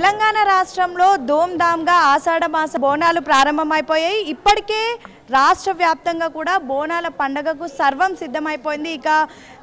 తెలంగాణ రాష్ట్రంలో ధూమ్ధామ్గా ఆషాఢ మాస బోనాలు ప్రారంభమైపోయాయి. ఇప్పటికే రాష్ట్ర వ్యాప్తంగా కూడా బోనాల పండుగకు సర్వం సిద్ధమైపోయింది. ఇక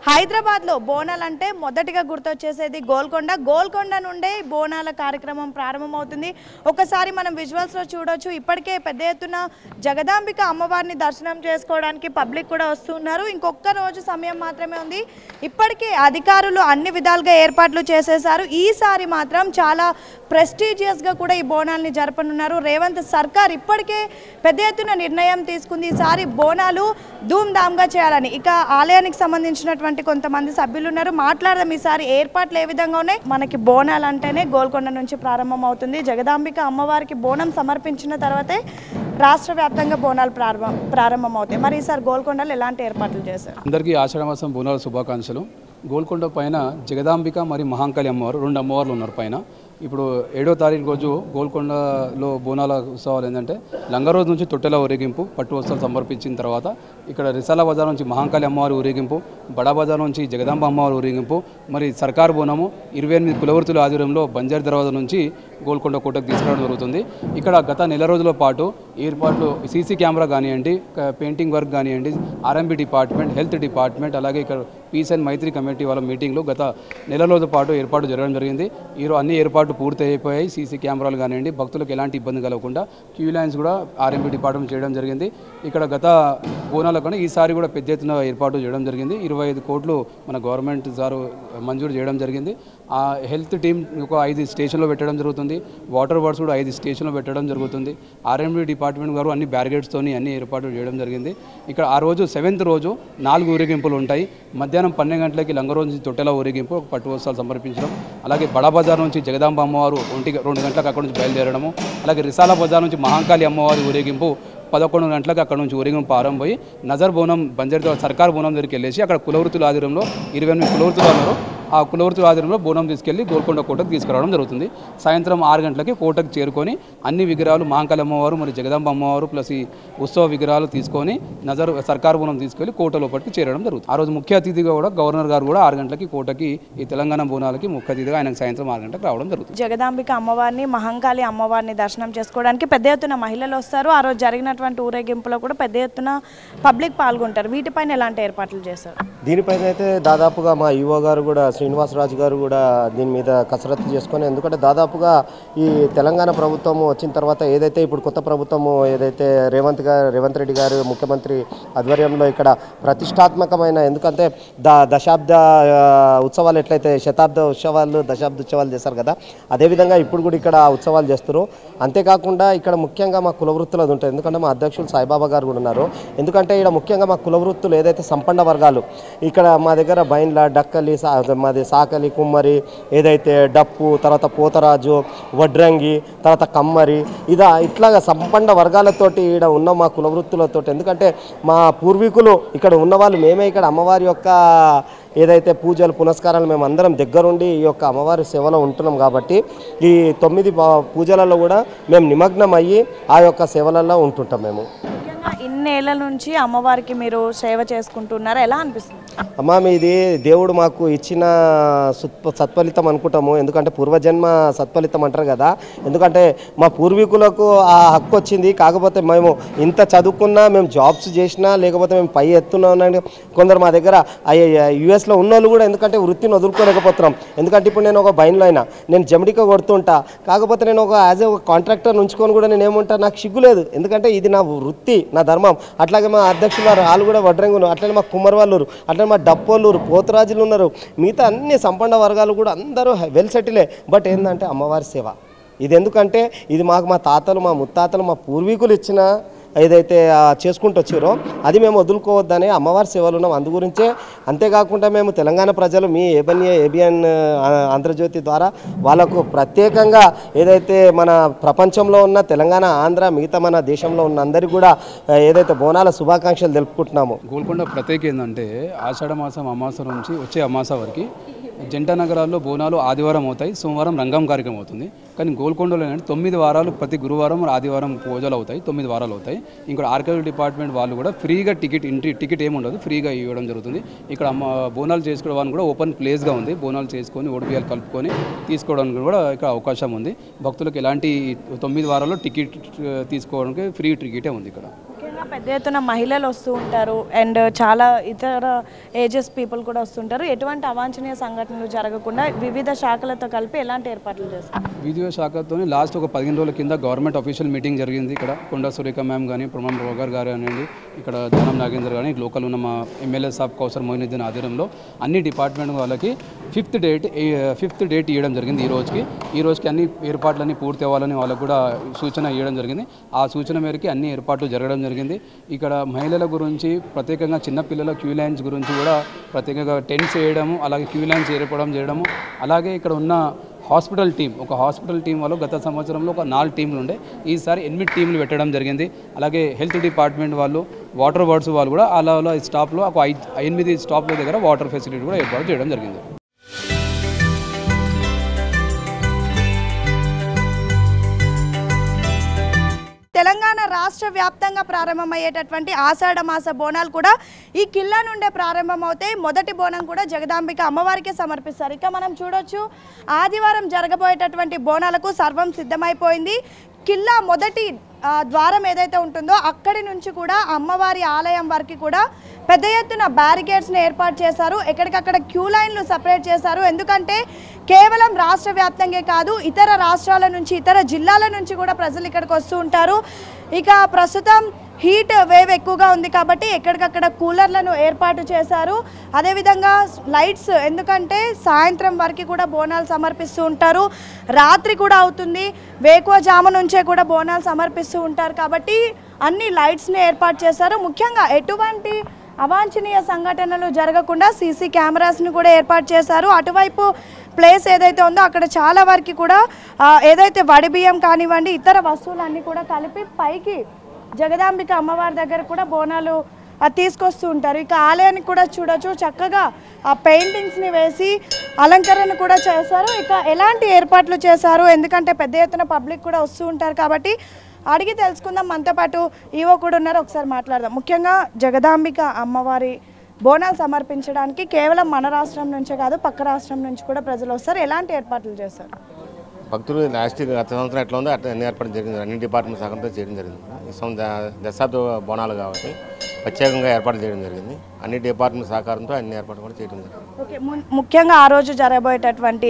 హైదరాబాద్లో బోనాలంటే మొదటిగా గుర్తొచ్చేసేది గోల్కొండ నుండే బోనాల కార్యక్రమం ప్రారంభమవుతుంది. ఒకసారి మనం విజువల్స్లో చూడొచ్చు. ఇప్పటికే పెద్ద ఎత్తున జగదాంబిక అమ్మవారిని దర్శనం చేసుకోవడానికి పబ్లిక్ కూడా వస్తున్నారు. ఇంకొక రోజు సమయం మాత్రమే ఉంది. ఇప్పటికే అధికారులు అన్ని విధాలుగా ఏర్పాట్లు చేసేశారు. ఈసారి మాత్రం చాలా ప్రెస్టీజియస్గా కూడా ఈ బోనాల్ని జరపనున్నారు. రేవంత్ సర్కార్ ఇప్పటికే పెద్ద ఎత్తున నిర్ణయం తీసుకుంది. ఈసారి బోనాలు ధూమ్ధామ్గా చేయాలని. ఇక ఆలయానికి సంబంధించినటువంటి కొంతమంది సభ్యులు ఉన్నారు, మాట్లాడదాం. ఈసారి ఏర్పాట్లు ఏ విధంగా ఉన్నాయి. మనకి బోనాలు అంటేనే గోల్కొండ నుంచి ప్రారంభం అవుతుంది. జగదాంబిక అమ్మవారికి బోనం సమర్పించిన తర్వాతే రాష్ట్ర వ్యాప్తంగా బోనాలు ప్రారంభమవుతాయి. మరి ఈసారి గోల్కొండలో ఎలాంటి ఏర్పాట్లు చేశారు? అందరికీ ఆషాఢ మాసం బోనాల శుభాకాంక్షలు. గోల్కొండ పైన జగదాంబిక మరియు మహాంకాళి అమ్మవారు, రెండు అమ్మవార్లు ఉన్నారు పైన. ఇప్పుడు 7వ తారీఖు రోజు గోల్కొండలో బోనాల ఉత్సవాలు ఏంటంటే లంగరోజు నుంచి తొట్టెల ఊరేగింపు, పట్టు వస్త్రాలు సమర్పించిన తర్వాత ఇక్కడ రిసాల బజార్ నుంచి మహాంకాళి అమ్మవారి ఊరేగింపు, బడా బజార్ నుంచి జగదాంబ అమ్మవారి ఊరేగింపు, మరి సర్కార్ బోనము 28 కులవృత్తుల ఆధ్వర్యంలో బంజార్ దర్వాజా నుంచి గోల్కొండ కోటకు తీసుకురావడం జరుగుతుంది. ఇక్కడ గత నెల రోజుల పాటు ఏర్పాట్లు సీసీ కెమెరా కానివ్వండి, పెయింటింగ్ వర్క్ కానివ్వండి, ఆర్ఎంబీ డిపార్ట్మెంట్, హెల్త్ డిపార్ట్మెంట్, అలాగే ఇక్కడ పీస్ అండ్ మైత్రి కమిటీ వాళ్ళ మీటింగ్లో గత నెల రోజుల పాటు ఏర్పాటు జరగడం జరిగింది. ఈరోజు అన్ని ఏర్పాట్లు పూర్తి అయిపోయాయి. సీసీ కెమెరాలు కానివ్వండి, భక్తులకు ఎలాంటి ఇబ్బంది కలగకుండా క్యూ లైన్స్ కూడా ఆర్ఎంబీ డిపార్ట్మెంట్ చేయడం జరిగింది. ఇక్కడ గత బోనాల కన్నా ఈసారి కూడా పెద్ద ఎత్తున ఏర్పాటు చేయడం జరిగింది. 25 కోట్లు మన గవర్నమెంట్ సార్ మంజూరు చేయడం జరిగింది. ఆ హెల్త్ టీం ఒక 5 స్టేషన్లో పెట్టడం జరుగుతుంది. వాటర్ వర్డ్స్ కూడా 5 స్టేషన్లో పెట్టడం జరుగుతుంది. ఆర్ఎంబీ డిపార్ట్మెంట్ గారు అన్ని బ్యారిగేడ్స్తోని అన్ని ఏర్పాట్లు చేయడం జరిగింది. ఇక్కడ ఆ రోజు 7th రోజు 4 ఊరేగింపులు ఉంటాయి. మధ్యాహ్నం 12 గంటలకి లంగరోజు నుంచి తొట్టెల ఊరేగింపు, పట్టు వస్త్రాలు సమర్పించడం, అలాగే బడా బజార్ నుంచి జగదాంబ అమ్మవారు 2 గంటలకు అక్కడ నుంచి బయలుదేరడము, అలాగే రిసాల బజార్ నుంచి మహాంకాళి అమ్మవారి ఊరేగింపు 11 గంటలకు అక్కడ నుంచి ఊరేగింపు ప్రారంభమై నజర్ బోనం బంజార్ సర్కార్ బోనం దగ్గరికి వెళ్ళేసి అక్కడ కులవృత్తుల ఆధ్వర్యంలో 28 కులవృత్తులు ఉన్నారు. ఆ కులవృత్తుల ఆధ్వర్యంలో బోనం తీసుకెళ్లి గోల్కొండ కోటకు తీసుకురావడం జరుగుతుంది. సాయంత్రం 6 గంటలకి కోటకు చేరుకొని అన్ని విగ్రహాలు మహాంకాళి అమ్మవారు మరి జగదాంబ అమ్మవారు ప్లస్ ఈ ఉత్సవ విగ్రహాలు తీసుకొని నజర్ సర్కార్ బోనం తీసుకెళ్లి కోట లోపలికి చేరడం జరుగుతుంది. ఆ రోజు ముఖ్య అతిథిగా కూడా గవర్నర్ గారు కూడా 6 గంటలకి కోటకి ఈ తెలంగాణ బోనాలకి ముఖ్య అతిథిగా ఆయన సాయంత్రం 6 గంటలకు రావడం జరుగుతుంది. జగదాంబిక అమ్మవారిని, మహాంకాళి అమ్మవారిని దర్శనం చేసుకోవడానికి పెద్ద ఎత్తున మహిళలు వస్తారు. ఆ రోజు జరిగినటువంటి ఊరేగింపులో కూడా పెద్ద ఎత్తున పబ్లిక్ పాల్గొంటారు. వీటిపైన ఎలాంటి ఏర్పాట్లు చేస్తారు? దీనిపైన అయితే దాదాపుగా మా ఈవో గారు కూడా శ్రీనివాసరాజు గారు కూడా దీని మీద కసరత్తు చేసుకొని, ఎందుకంటే దాదాపుగా ఈ తెలంగాణ ప్రభుత్వం వచ్చిన తర్వాత ఏదైతే ఇప్పుడు కొత్త ప్రభుత్వము ఏదైతే రేవంత్ రెడ్డి గారు ముఖ్యమంత్రి ఆధ్వర్యంలో ఇక్కడ ప్రతిష్టాత్మకమైన, ఎందుకంటే దశాబ్ద ఉత్సవాలు ఎట్లయితే శతాబ్ద ఉత్సవాలు దశాబ్ద ఉత్సవాలు చేస్తారు కదా, అదేవిధంగా ఇప్పుడు కూడా ఇక్కడ ఉత్సవాలు చేస్తారు. అంతేకాకుండా ఇక్కడ ముఖ్యంగా మా కులవృత్తులది ఉంటుంది. ఎందుకంటే మా అధ్యక్షులు సాయిబాబా గారు కూడా ఉన్నారు. ఎందుకంటే ఇక్కడ ముఖ్యంగా మా కులవృత్తులు ఏదైతే సంపన్న వర్గాలు ఇక్కడ మా దగ్గర బైండ్ల, డక్కలి, మాది సాకలి, కుమ్మరి, ఏదైతే డప్పు, తర్వాత పోతరాజు, వడ్రంగి, తర్వాత కమ్మరి, ఇట్లాగా సంపన్న వర్గాలతోటి ఇక్కడ ఉన్న మా కులవృత్తులతో, ఎందుకంటే మా పూర్వీకులు ఇక్కడ ఉన్నవాళ్ళు మేమే ఇక్కడ అమ్మవారి యొక్క ఏదైతే పూజలు పునస్కారాలు మేము అందరం దగ్గరుండి ఈ యొక్క అమ్మవారి సేవలో ఉంటున్నాం. కాబట్టి ఈ 9 పూజలలో కూడా మేము నిమగ్నం అయ్యి ఆ యొక్క సేవలలో ఉంటుంటాం. మేము ఇన్నేళ్ల నుంచి అమ్మవారికి మీరు సేవ చేసుకుంటున్నారా, ఎలా అనిపిస్తుంది? అమ్మ, మీది దేవుడు మాకు ఇచ్చిన సత్ఫలితం అనుకుంటాము. ఎందుకంటే పూర్వజన్మ సత్ఫలితం అంటారు కదా. ఎందుకంటే మా పూర్వీకులకు ఆ హక్కు వచ్చింది. కాకపోతే మేము ఇంత చదువుకున్నా, మేము జాబ్స్ చేసినా, లేకపోతే మేము పై ఎత్తున్నా, కొందరు మా దగ్గర యూఎస్లో ఉన్నోళ్ళు కూడా ఎందుకంటే వృత్తిని వదులుకోలేకపోతున్నాం. ఎందుకంటే ఇప్పుడు నేను ఒక బైన్లో అయినా నేను జమిడిక కొడుతుంటా, కాకపోతే నేను ఒక యాజ్ ఏ కాంట్రాక్టర్ ఉంచుకొని కూడా నేను ఏముంటా, నాకు సిగ్గులేదు. ఎందుకంటే ఇది నా వృత్తి, నా ధర్మం. అట్లాగే మా అధ్యక్షులు వాళ్ళు కూడా వడ్రంగులు, అట్లనే మా కుమ్మరి వాళ్ళు, అట్లనే మా డప్పోళ్ళు, పోతరాజులు ఉన్నారు. మిగతా అన్ని సంపన్న వర్గాలు కూడా అందరూ వెల్ సెటిలే. బట్ ఏంటంటే అమ్మవారి సేవ ఇది. ఎందుకంటే ఇది మాకు మా తాతలు, మా ముత్తాతలు, మా పూర్వీకులు ఇచ్చిన ఏదైతే చేసుకుంటూ వచ్చారో అది మేము వదులుకోవద్దని అమ్మవారి సేవలు ఉన్నాం. అందుగురించే అంతేకాకుండా మేము తెలంగాణ ప్రజలు మీ ఏబిఎన్ ఆంధ్రజ్యోతి ద్వారా వాళ్ళకు ప్రత్యేకంగా ఏదైతే మన ప్రపంచంలో ఉన్న తెలంగాణ, ఆంధ్ర, మిగతా మన దేశంలో ఉన్న అందరికీ కూడా ఏదైతే బోనాల శుభాకాంక్షలు తెలుపుకుంటున్నాము. గోల్కొండ ప్రత్యేక ఏంటంటే ఆషాఢ మాసం అమాస నుంచి వచ్చే అమాస వరకు జంట నగరాల్లో బోనాలు ఆదివారం అవుతాయి, సోమవారం రంగం కార్యక్రమం అవుతుంది. కానీ గోల్కొండలో ఏంటంటే 9 వారాలు ప్రతి గురువారం ఆదివారం పూజలు అవుతాయి, 9 వారాలు అవుతాయి. ఇంకా ఆర్కియాలజీ డిపార్ట్మెంట్ వాళ్ళు కూడా ఫ్రీగా టికెట్ ఏమి ఉండదు, ఫ్రీగా ఇవ్వడం జరుగుతుంది. ఇక్కడ బోనాలు చేసుకోవడానికి కూడా ఓపెన్ ప్లేస్గా ఉంది. బోనాలు చేసుకొని ఓడిపియాలు కలుపుకొని తీసుకోవడానికి కూడా ఇక్కడ అవకాశం ఉంది. భక్తులకు ఎలాంటి 9 వారాల్లో టికెట్ తీసుకోవడానికి ఫ్రీ టికెటే ఉంది ఇక్కడ. ముఖ్యంగా పెద్ద ఎత్తున మహిళలు వస్తూ ఉంటారు అండ్ చాలా ఇతర ఏజెస్ పీపుల్ కూడా వస్తుంటారు. ఎటువంటి అవాంఛనీయ సంఘటనలు జరగకుండా వివిధ శాఖలతో కలిపి ఎలాంటి ఏర్పాట్లు చేస్తారు? వివిధ శాఖతో లాస్ట్ ఒక 15 రోజుల కింద గవర్నమెంట్ అఫీషియల్ మీటింగ్ జరిగింది. ఇక్కడ కొండా సురేఖ మ్యామ్ కానీ, ప్రమాణ్ రోగర్ గారు కానివ్వండి, ఇక్కడ జానం నాగేందర్ కానీ, లోకల్ ఉన్న మా ఎమ్మెల్యే సాబ్ కౌసర్ మొయినుద్దీన్ ఆధ్వర్యంలో అన్ని డిపార్ట్మెంట్ వాళ్ళకి ఫిఫ్త్ డేట్ ఇవ్వడం జరిగింది. ఈ రోజుకి అన్ని ఏర్పాట్లన్నీ పూర్తి అవ్వాలని వాళ్ళకు కూడా సూచన ఇవ్వడం జరిగింది. ఆ సూచన మేరకు అన్ని ఏర్పాట్లు జరగడం జరిగింది. ఇక్కడ మహిళల గురించి ప్రత్యేకంగా చిన్నపిల్లల క్యూ లైన్స్ గురించి కూడా ప్రత్యేకంగా టెంట్స్ వేయడము, అలాగే క్యూ లైన్స్ ఏర్పడడం చేయడము, అలాగే ఇక్కడ ఉన్న హాస్పిటల్ టీం వాళ్ళు గత సంవత్సరంలో ఒక 4 టీంలు ఉండే, ఈసారి 8 టీంలు పెట్టడం జరిగింది. అలాగే హెల్త్ డిపార్ట్మెంట్ వాళ్ళు, వాటర్ వర్డ్స్ వాళ్ళు కూడా అలా స్టాప్లో ఒక 8 స్టాప్ల దగ్గర వాటర్ ఫెసిలిటీ కూడా ఏర్పాటు చేయడం జరిగింది. తెలంగాణ రాష్ట్ర వ్యాప్తంగా ప్రారంభమయ్యేటటువంటి ఆషాఢ మాస బోనాలు కూడా ఈ కిల్లా నుండే ప్రారంభమవుతాయి. మొదటి బోనం కూడా జగదాంబిక అమ్మవారికి సమర్పిస్తారు. ఇక మనం చూడొచ్చు, ఆదివారం జరగబోయేటటువంటి బోనాలకు సర్వం సిద్ధమైపోయింది. కిల్లా మొదటి ద్వారం ఏదైతే ఉంటుందో అక్కడి నుంచి కూడా అమ్మవారి ఆలయం వరకు కూడా పెద్ద ఎత్తున బ్యారికేడ్స్ని ఏర్పాటు చేశారు. ఎక్కడికక్కడ క్యూ లైన్లు సపరేట్ చేశారు. ఎందుకంటే కేవలం రాష్ట్ర వ్యాప్తంగా కాదు, ఇతర రాష్ట్రాల నుంచి, ఇతర జిల్లాల నుంచి కూడా ప్రజలు ఇక్కడికి వస్తూ ఉంటారు. ఇక ప్రస్తుతం హీట్ వేవ్ ఎక్కువగా ఉంది కాబట్టి ఎక్కడికక్కడ కూలర్లను ఏర్పాటు చేశారు. అదేవిధంగా లైట్స్, ఎందుకంటే సాయంత్రం వరకు కూడా బోనాలు సమర్పిస్తూ ఉంటారు, రాత్రి కూడా అవుతుంది, వేకువజాము నుంచే కూడా బోనాలు సమర్పిస్తూ ఉంటారు కాబట్టి అన్ని లైట్స్ని ఏర్పాటు చేశారు. ముఖ్యంగా ఎటువంటి అవాంఛనీయ సంఘటనలు జరగకుండా సీసీ కెమెరాస్ని కూడా ఏర్పాటు చేశారు. అటువైపు ప్లేస్ ఏదైతే ఉందో అక్కడ చాలా వరకు కూడా ఏదైతే వడి బియ్యం కానివ్వండి, ఇతర వస్తువులన్నీ కూడా కలిపి పైకి జగదాంబిక అమ్మవారి దగ్గర కూడా బోనాలు తీసుకొస్తూ ఉంటారు. ఇక ఆలయానికి కూడా చూడొచ్చు, చక్కగా ఆ పెయింటింగ్స్ని వేసి అలంకరణ కూడా చేశారు. ఇక ఎలాంటి ఏర్పాట్లు చేశారు, ఎందుకంటే పెద్ద ఎత్తున పబ్లిక్ కూడా వస్తూ ఉంటారు కాబట్టి అడిగి తెలుసుకుందాం. మనతో పాటు ఈవో కూడా ఉన్నారు, ఒకసారి మాట్లాడదాం. ముఖ్యంగా జగదాంబిక అమ్మవారి బోనాలు సమర్పించడానికి కేవలం మన రాష్ట్రం నుంచే కాదు, పక్క రాష్ట్రం నుంచి కూడా ప్రజలు వస్తారు. ఎలాంటి ఏర్పాట్లు చేస్తారు? భక్తులు గత సంవత్సరం ఎట్లా ఉందో అట్లా అన్ని ఏర్పాటు జరిగింది. అన్ని డిపార్ట్మెంట్ సహకారంతో చేయడం జరిగింది. ఈ సంవత్సరం దశాబ్ద బోనాలు కాబట్టి ప్రత్యేకంగా ఏర్పాటు చేయడం జరిగింది. అన్ని డిపార్ట్మెంట్ సహకారంతో అన్ని ఏర్పాటు కూడా చేయడం జరిగింది. ఓకే, ముఖ్యంగా ఆ రోజు జరగబోయేటటువంటి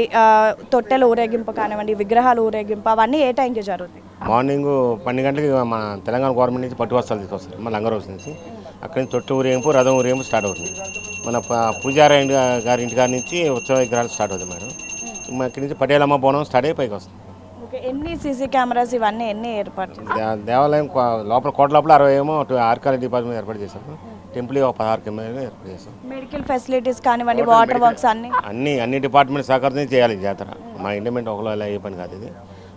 తొట్టెల ఊరేగింపు కానివ్వండి, విగ్రహాలు ఊరేగింపు అవన్నీ ఏ టైంకి జరుగుతాయి? మార్నింగ్ 12 గంటలకి మన తెలంగాణ గవర్నమెంట్ నుంచి పట్టు వస్త్రాలు తీసుకొస్తారు మన లంగరోస్ నుంచి. అక్కడి నుంచి తొట్టె ఊరేగింపు, రథం ఊరేగింపు స్టార్ట్ అవుతుంది. మన పూజారి గారి ఇంటి నుంచి ఉత్సవ విగ్రహాలు స్టార్ట్ అవుతుంది మేడం. ఇక్కడి నుంచి పటేలమ్మ బోనం స్టార్ట్ అయ్యి పైకి వస్తుంది. ఎన్ని సీసీ కెమెరాస్ ఇవన్నీ ఎన్ని ఏర్పాటు? దేవాలయం లోపల కోట లోపల 60 ఏమో ఆర్కియాలజీ డిపార్ట్మెంట్ ఏర్పాటు చేశారు. టెంపుల్ 16 కెమెరాలు ఏర్పాటు చేశారు. మెడికల్ ఫెసిలిటీస్ కానివ్వండి, వాటర్ వర్క్స్ అన్ని డిపార్ట్మెంట్ సహకారం చేయాలి జాతర. మా ఇండిపెండెంట్ ఒకలో ఏ పని కాదు ఇది.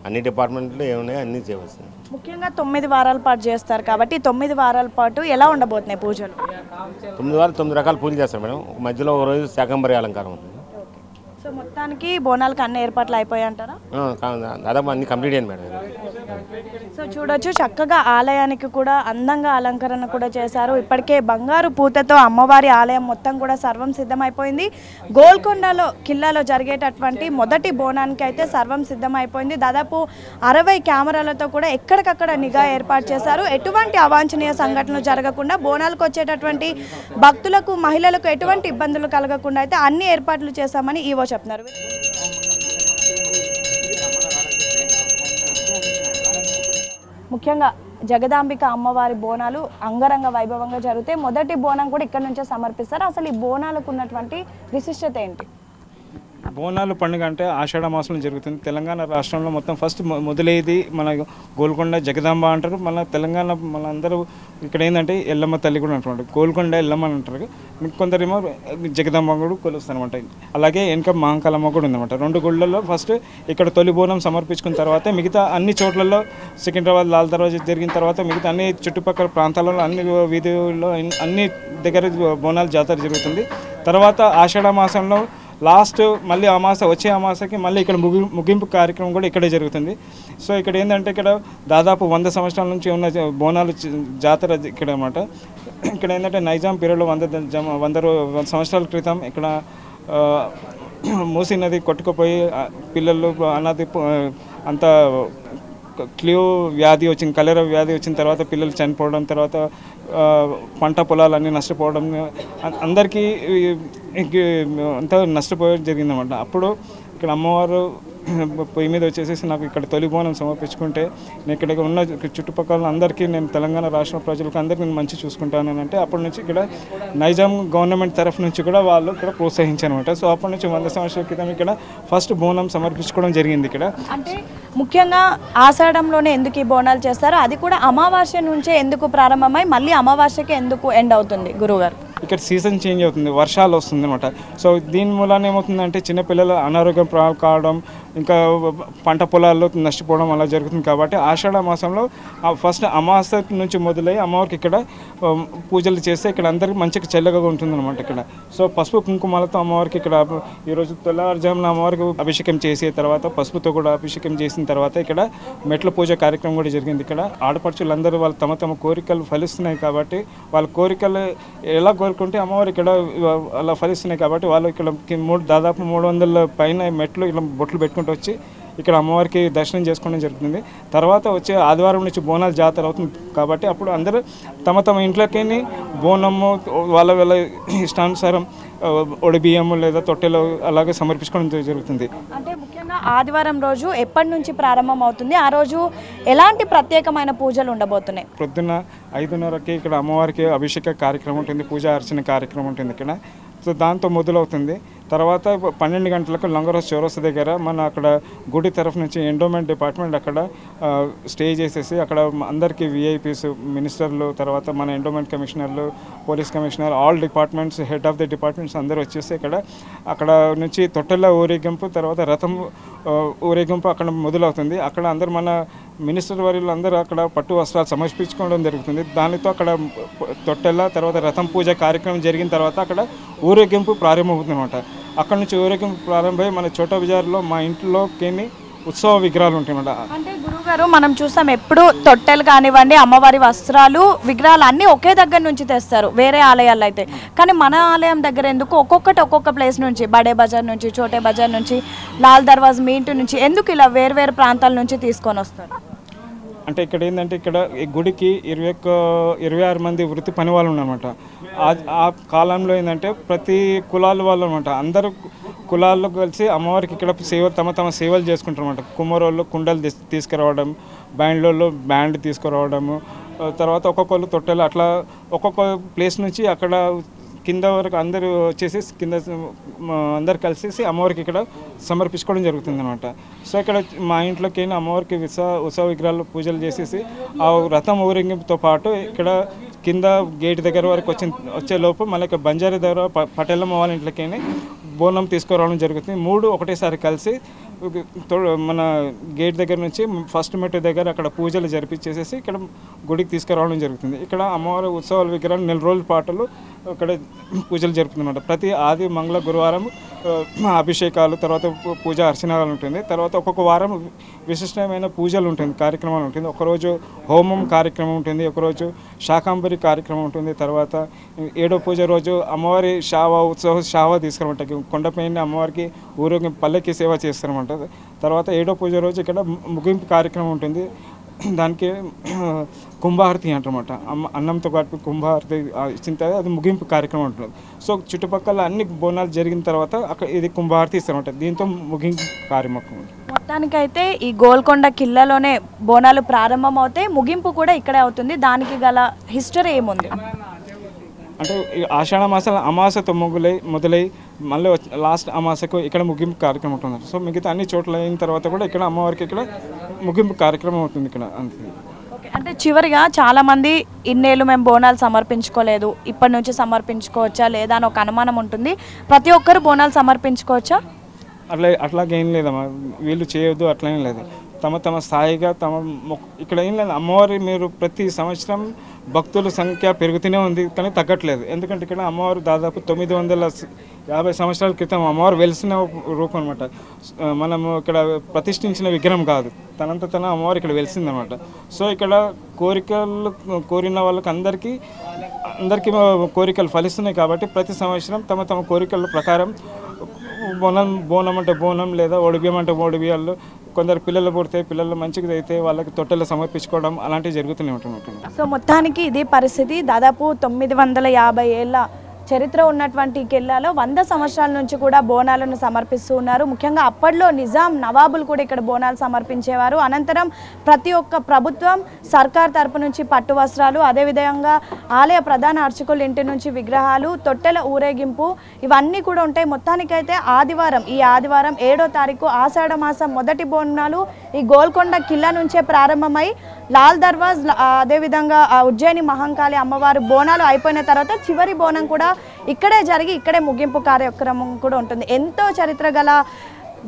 అన్ని డిపార్ట్మెంట్లు ఏమున్నాయో అన్నీ చేయవలసింది. ముఖ్యంగా 9 వారాల పాటు చేస్తారు కాబట్టి 9 వారాల పాటు ఎలా ఉండబోతున్నాయి పూజలు? 9 వారాలు 9 రకాల పూజలు చేస్తారు మేడం. మధ్యలో ఒక రోజు శాకంబరి అలంకారం ఉంటుంది. సో మొత్తానికి బోనాలకు అన్ని ఏర్పాట్లు అయిపోయాయి అంటారా? దాదాపు అన్ని కంప్లీట్ అయ్యింది మేడం. సో చూడొచ్చు, చక్కగా ఆలయానికి కూడా అందంగా అలంకరణ కూడా చేశారు. ఇప్పటికే బంగారు పూతతో అమ్మవారి ఆలయం మొత్తం కూడా సర్వం సిద్ధమైపోయింది. గోల్కొండలో కిల్లాలో జరిగేటటువంటి మొదటి బోనానికి అయితే సర్వం సిద్ధమైపోయింది. దాదాపు 60 కెమెరాలతో కూడా ఎక్కడికక్కడ నిఘా ఏర్పాటు చేశారు. ఎటువంటి అవాంఛనీయ సంఘటనలు జరగకుండా, బోనాలకు వచ్చేటటువంటి భక్తులకు, మహిళలకు ఎటువంటి ఇబ్బందులు కలగకుండా అయితే అన్ని ఏర్పాట్లు చేశామని ఈవో చెప్తున్నారు. ముఖ్యంగా జగదాంబిక అమ్మవారి బోనాలు అంగరంగ వైభవంగా జరుగుతాయి. మొదటి బోనం కూడా ఇక్కడ నుంచే సమర్పిస్తారు. అసలు ఈ బోనాలకు ఉన్నటువంటి విశిష్టత ఏంటి? బోనాలు పండుగ అంటే ఆషాఢ మాసంలో జరుగుతుంది. తెలంగాణ రాష్ట్రంలో మొత్తం ఫస్ట్ మొదలయ్యేది మన గోల్కొండ జగదాంబ అంటారు. మన తెలంగాణ మన అందరూ ఇక్కడ ఏంటంటే ఎల్లమ్మ తల్లి కూడా అంటారు, గోల్కొండ ఎల్లమ్మ అని అంటారు. కొందరేమో జగదాంబ కూడా కొలుస్తారు అనమాట. అలాగే వెనక మహంకాళమ్మ కూడా ఉందన్నమాట. 2 గుళ్ళల్లో ఫస్ట్ ఇక్కడ తొలి బోనం సమర్పించుకున్న తర్వాత మిగతా అన్ని చోట్లలో సికింద్రాబాద్ లాల్ దర్వాజా జరిగిన తర్వాత మిగతా అన్ని చుట్టుపక్కల ప్రాంతాలలో అన్ని వీధుల్లో అన్ని దగ్గర బోనాలు జాతర జరుగుతుంది. తర్వాత ఆషాఢ మాసంలో లాస్ట్ మళ్ళీ వచ్చే అమాసకి మళ్ళీ ఇక్కడ ముగింపు కార్యక్రమం కూడా ఇక్కడే జరుగుతుంది. సో ఇక్కడ ఏంటంటే ఇక్కడ దాదాపు 100 సంవత్సరాల నుంచి ఉన్న బోనాలు జాతర ఇక్కడ అన్నమాట. ఇక్కడ ఏంటంటే నైజాం పీరియడ్లో 100 సంవత్సరాల క్రితం ఇక్కడ మూసీ నది కొట్టుకుపోయి పిల్లలు అన్నది అంత క్లియో వ్యాధి వచ్చింది, కలెరా వ్యాధి వచ్చిన తర్వాత పిల్లలు చనిపోవడం, తర్వాత పంట పొలాలన్నీ నష్టపోవడం, అందరికీ అంతా నష్టపోవడం జరిగిందన్నమాట. అప్పుడు ఇక్కడ అమ్మవారు పొయ్యి మీద వచ్చేసి నాకు ఇక్కడ తొలి బోనం సమర్పించుకుంటే నేను ఇక్కడ ఉన్న చుట్టుపక్కల అందరికీ నేను తెలంగాణ రాష్ట్ర ప్రజలకు అందరికీ నేను మంచి చూసుకుంటాను అంటే అప్పటి నుంచి ఇక్కడ నైజాం గవర్నమెంట్ తరఫు నుంచి కూడా వాళ్ళు ఇక్కడ ప్రోత్సహించారు అనమాట. సో అప్పటి నుంచి 100 సంవత్సరాల క్రితం ఇక్కడ ఫస్ట్ బోనం సమర్పించుకోవడం జరిగింది. ఇక్కడ అంటే ముఖ్యంగా ఆషాఢంలోనే ఎందుకు ఈ బోనాలు చేస్తారో, అది కూడా అమావాస్య నుంచే ఎందుకు ప్రారంభమై మళ్ళీ అమావాస్యకి ఎందుకు ఎండ్ అవుతుంది గురువుగారు? ఇక్కడ సీజన్ చేంజ్ అవుతుంది, వర్షాలు వస్తుంది అనమాట. సో దీని మూలాన ఏమవుతుందంటే చిన్నపిల్లలు అనారోగ్యం కావడం, ఇంకా పంట పొలాల్లో నష్టపోవడం అలా జరుగుతుంది. కాబట్టి ఆషాఢ మాసంలో ఫస్ట్ అమావాస్య నుంచి మొదలై అమ్మవారికి ఇక్కడ పూజలు చేస్తే ఇక్కడ అందరికీ మంచిగా చల్లగా ఉంటుందన్నమాట ఇక్కడ. సో పసుపు కుంకుమాలతో అమ్మవారికి ఇక్కడ ఈరోజు తెల్లవారుజామున అమ్మవారికి అభిషేకం చేసి తర్వాత పసుపుతో కూడా అభిషేకం చేసిన తర్వాత ఇక్కడ మెట్ల పూజ కార్యక్రమం కూడా జరిగింది. ఇక్కడ ఆడపడుచులందరూ వాళ్ళు తమ కోరికలు ఫలిస్తున్నాయి కాబట్టి వాళ్ళ కోరికలు ఎలా కోరుకుంటే అమ్మవారు ఇక్కడ అలా ఫలిస్తున్నాయి కాబట్టి వాళ్ళు ఇక్కడ దాదాపు 300 పైన మెట్లు ఇలా బొట్లు పెట్టుకుంటూ వచ్చి ఇక్కడ అమ్మవారికి దర్శనం చేసుకోవడం జరుగుతుంది. తర్వాత వచ్చే ఆదివారం నుంచి బోనాల జాతర అవుతుంది కాబట్టి అప్పుడు అందరూ తమ ఇంట్లోకి బోనము వాళ్ళ ఇష్టానుసారం ఒడిబియ్యము లేదా తొట్టెలు అలాగే సమర్పించుకోవడం జరుగుతుంది. అంటే ముఖ్యంగా ఆదివారం రోజు ఎప్పటి నుంచి ప్రారంభం అవుతుంది? ఆ రోజు ఎలాంటి ప్రత్యేకమైన పూజలు ఉండబోతున్నాయి? పొద్దున్న 5:30కి ఇక్కడ అమ్మవారికి అభిషేక కార్యక్రమం ఉంటుంది, పూజా అర్చన కార్యక్రమం ఉంటుంది ఇక్కడ. సో దాంతో మొదలవుతుంది. తర్వాత 12 గంటలకు లంగరోస్ చౌరస్తా దగ్గర మన అక్కడ గుడి తరఫు నుంచి ఎండోమెంట్ డిపార్ట్మెంట్ అక్కడ స్టే చేసేసి అక్కడ అందరికీ విఐపీస్, మినిస్టర్లు, తర్వాత మన ఎండోమెంట్ కమిషనర్లు, police commissioner, all departments, head of the departments అందరూ వచ్చేసి అక్కడ నుంచి తొట్టెల ఊరేగింపు, తర్వాత రథం ఊరేగింపు అక్కడ మొదలవుతుంది. అక్కడ అందరూ మన మినిస్టర్ వర్యులు అందరూ అక్కడ పట్టు వస్త్రాలు సమర్పించుకోవడం జరుగుతుంది. దానితో అక్కడ తొట్టెల తర్వాత రథం పూజ కార్యక్రమం జరిగిన తర్వాత అక్కడ ఊరేగింపు ప్రారంభమవుతుంది అనమాట. అక్కడ నుంచి ఊరేగింపు ప్రారంభమై మన చోటా బజార్లో మా ఇంట్లోకి ఉత్సవ విగ్రహాలు ఉంటాయన్నమాట. అంటే గురువుగారు మనం చూస్తాం ఎప్పుడు తొట్టెలు కానివ్వండి, అమ్మవారి వస్త్రాలు, విగ్రహాలు అన్నీ ఒకే దగ్గర నుంచి తెస్తారు వేరే ఆలయాల్లో అయితే. కానీ మన ఆలయం దగ్గర ఎందుకు ఒక్కొక్క ప్లేస్ నుంచి, బడే బజార్ నుంచి, చోటే బజార్ నుంచి, లాల్ దర్వాజ్ మీ ఇంటి నుంచి ఎందుకు ఇలా వేరు ప్రాంతాల నుంచి తీసుకొని వస్తారు? అంటే ఇక్కడ ఏంటంటే ఇక్కడ ఈ గుడికి 26 మంది వృత్తి పని వాళ్ళు ఉన్నారన్నమాట. ఆ కాలంలో ఏంటంటే ప్రతి కులాల వాళ్ళు అనమాట, అందరూ కులాల్లో కలిసి అమ్మవారికి ఇక్కడ తమ సేవలు చేసుకుంటారు అనమాట. కుమ్మరోళ్ళు కుండలు తీసుకురావడం, బ్యాండ్ తీసుకురావడము, తర్వాత ఒక్కొక్కరు తొట్టెలు అట్లా ఒక్కొక్క ప్లేస్ నుంచి అక్కడ కింద వరకు అందరూ వచ్చేసి కింద అందరు కలిసేసి అమ్మవారికి ఇక్కడ సమర్పించుకోవడం జరుగుతుంది అనమాట. సో ఇక్కడ మా ఇంట్లోకి అమ్మవారికి ఉత్సవ విగ్రహాలు పూజలు చేసేసి ఆ రథం ఊరేగింపుతో పాటు ఇక్కడ కింద గేట్ దగ్గర వరకు వచ్చేలోపు మళ్ళీ బంజారీ దగ్గర పటేలమ్మ వాళ్ళ ఇంట్లోకి బోనం తీసుకురావడం జరుగుతుంది. 3 ఒకటేసారి కలిసి మన గేట్ దగ్గర నుంచి ఫస్ట్ మెట్టు దగ్గర అక్కడ పూజలు జరిపించేసేసి ఇక్కడ గుడికి తీసుకురావడం జరుగుతుంది. ఇక్కడ అమ్మవారి ఉత్సవాల విగ్రహాలు 4 రోజుల పాటలు ఇక్కడ పూజలు జరుపుతుందన్నమాట. ప్రతి ఆది, మంగళ, గురువారం అభిషేకాలు, తర్వాత పూజ అర్చనలు ఉంటుంది. తర్వాత ఒక్కొక్క వారం విశిష్టమైన పూజలు ఉంటుంది, కార్యక్రమాలు ఉంటుంది. ఒకరోజు హోమం కార్యక్రమం ఉంటుంది, ఒకరోజు శాకాంబరి కార్యక్రమం ఉంటుంది. తర్వాత 7వ పూజ రోజు అమ్మవారి షావా తీసుకురమంట, కొండపైన అమ్మవారికి ఊరేగింపు పల్లకి సేవ చేస్తారన్నమాట. తర్వాత 7వ పూజ రోజు ఇక్కడ ముగింపు కార్యక్రమం ఉంటుంది. దానికి కుంభారతి అంటారన్నమాట. అన్నంతో పాటు కుంభారతి ఇచ్చిన తర్వాత అది ముగింపు కార్యక్రమం ఉంటుంది. సో చుట్టుపక్కల అన్ని బోనాలు జరిగిన తర్వాత అక్కడ ఇది కుంభారతి ఇస్తారన్నమాట. దీంతో ముగింపు కార్యక్రమం. మొత్తానికైతే ఈ గోల్కొండ కిల్లాలోనే బోనాలు ప్రారంభం అవుతాయి, ముగింపు కూడా ఇక్కడే అవుతుంది. దానికి గల హిస్టరీ ఏముంది అంటే ఆషాఢ మాసాల అమాసతో మొదలై మళ్ళీ లాస్ట్ అమాసకు ఇక్కడ ముగింపు కార్యక్రమం ఉంటుంది. సో మిగతా అన్ని చోట్ల అయిన తర్వాత కూడా ఇక్కడ అమ్మవారికి ఇక్కడ ముగింపు కార్యక్రమం అవుతుంది ఇక్కడ అంతే. అంటే చివరిగా చాలామంది ఇన్నేళ్ళు మేము బోనాలు సమర్పించుకోలేదు, ఇప్పటి నుంచి సమర్పించుకోవచ్చా లేదా అని ఒక అనుమానం ఉంటుంది. ప్రతి ఒక్కరు బోనాలు సమర్పించుకోవచ్చా? అట్లాగేం లేదమ్మా, వీళ్ళు చేయొద్దు అట్లా ఏం లేదు. తమ తమ స్థాయిగా ఇక్కడ ఏం లేదు, అమ్మవారి మీరు ప్రతి సంవత్సరం భక్తుల సంఖ్య పెరుగుతూనే ఉంది కానీ తగ్గట్లేదు. ఎందుకంటే ఇక్కడ అమ్మవారు దాదాపు 950 సంవత్సరాల క్రితం అమ్మవారు వెలిసిన రూపం అనమాట. మనము ఇక్కడ ప్రతిష్ఠించిన విగ్రహం కాదు, తనంత తన అమ్మవారు ఇక్కడ వెలిసిందనమాట. సో ఇక్కడ కోరికలు కోరిన వాళ్ళకి అందరికీ కోరికలు ఫలిస్తున్నాయి కాబట్టి ప్రతి సంవత్సరం తమ తమ కోరికల ప్రకారం బోనం అంటే బోనం లేదా ఒడిబియ్యం అంటే ఒడిబియ్యాలు, కొందరు పిల్లలు పుడితే పిల్లలు మంచిగా అయితే వాళ్ళకి తొట్టెలు సమర్పించుకోవడం అలాంటివి జరుగుతూనే ఉంటుంది. సో మొత్తానికి ఇది పరిస్థితి. దాదాపు 950 ఏళ్ళ చరిత్ర ఉన్నటువంటి కిల్లాలో 100 సంవత్సరాల నుంచి కూడా బోనాలను సమర్పిస్తూ ఉన్నారు. ముఖ్యంగా అప్పట్లో నిజాం నవాబులు కూడా ఇక్కడ బోనాలు సమర్పించేవారు. అనంతరం ప్రతి ఒక్క ప్రభుత్వం సర్కార్ తరపు నుంచి పట్టు వస్త్రాలు, అదేవిధంగా ఆలయ ప్రధాన అర్చకుల ఇంటి నుంచి విగ్రహాలు, తొట్టెల ఊరేగింపు ఇవన్నీ కూడా ఉంటాయి. మొత్తానికైతే ఈ ఆదివారం 7వ తారీఖు ఆషాఢ మాసం మొదటి బోనాలు ఈ గోల్కొండ కిల్లా నుంచే ప్రారంభమై లాల్ దర్వాజ్, అదేవిధంగా ఉజ్జయిని మహంకాళి అమ్మవారు బోనాలు అయిపోయిన తర్వాత చివరి బోనం కూడా ఇక్కడే జరిగి ఇక్కడే ముగింపు కార్యక్రమం కూడా ఉంటుంది. ఎంతో చరిత్ర గల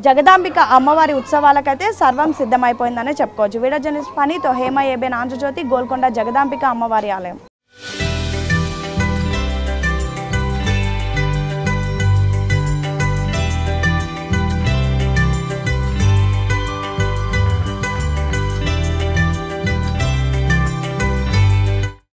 జగదాంబిక అమ్మవారి ఉత్సవాలకైతే సర్వం సిద్ధమైపోయిందనే చెప్పుకోవచ్చు. వీడియో జర్నలిస్ట్ పనితో హేమ ఏబెన్ ఆంధ్రజ్యోతి, గోల్కొండ జగదాంబిక అమ్మవారి ఆలయం.